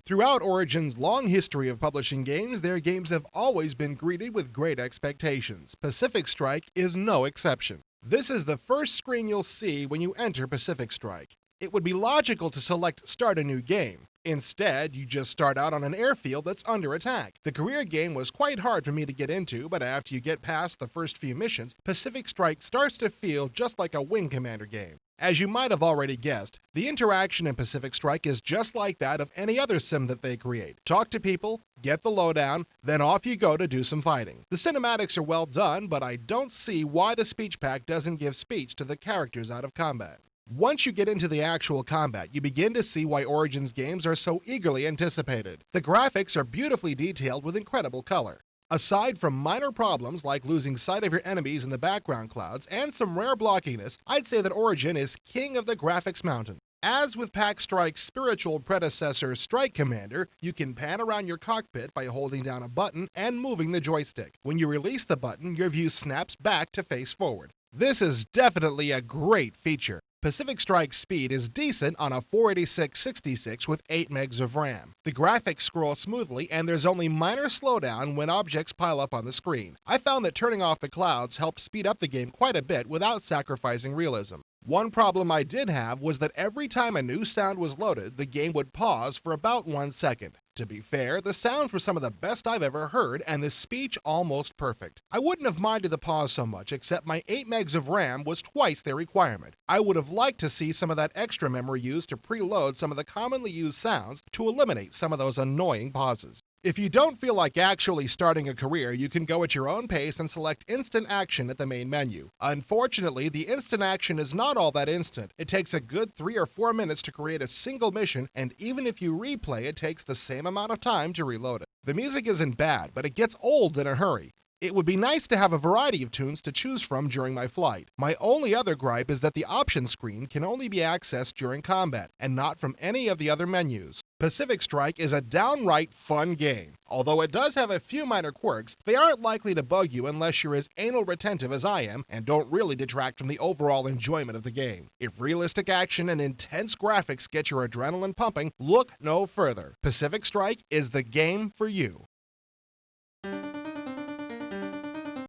Throughout Origin's long history of publishing games, their games have always been greeted with great expectations. Pacific Strike is no exception. This is the first screen you'll see when you enter Pacific Strike. It would be logical to select Start a New Game. Instead, you just start out on an airfield that's under attack. The career game was quite hard for me to get into, but after you get past the first few missions, Pacific Strike starts to feel just like a Wing Commander game. As you might have already guessed, the interaction in Pacific Strike is just like that of any other sim that they create. Talk to people, get the lowdown, then off you go to do some fighting. The cinematics are well done, but I don't see why the speech pack doesn't give speech to the characters out of combat. Once you get into the actual combat, you begin to see why Origin's games are so eagerly anticipated. The graphics are beautifully detailed with incredible color. Aside from minor problems like losing sight of your enemies in the background clouds and some rare blockiness, I'd say that Origin is king of the graphics mountain. As with Pack Strike's spiritual predecessor Strike Commander, you can pan around your cockpit by holding down a button and moving the joystick. When you release the button, your view snaps back to face forward. This is definitely a great feature. Pacific Strike's speed is decent on a 486-66 with 8 megs of RAM. The graphics scroll smoothly and there's only minor slowdown when objects pile up on the screen. I found that turning off the clouds helped speed up the game quite a bit without sacrificing realism. One problem I did have was that every time a new sound was loaded, the game would pause for about 1 second. To be fair, the sounds were some of the best I've ever heard, and the speech almost perfect. I wouldn't have minded the pause so much, except my 8 megs of RAM was twice their requirement. I would have liked to see some of that extra memory used to preload some of the commonly used sounds to eliminate some of those annoying pauses. If you don't feel like actually starting a career, you can go at your own pace and select Instant Action at the main menu. Unfortunately, the instant action is not all that instant. It takes a good 3 or 4 minutes to create a single mission, and even if you replay, it takes the same amount of time to reload it. The music isn't bad, but it gets old in a hurry. It would be nice to have a variety of tunes to choose from during my flight. My only other gripe is that the options screen can only be accessed during combat, and not from any of the other menus. Pacific Strike is a downright fun game. Although it does have a few minor quirks, they aren't likely to bug you unless you're as anal retentive as I am and don't really detract from the overall enjoyment of the game. If realistic action and intense graphics get your adrenaline pumping, look no further. Pacific Strike is the game for you.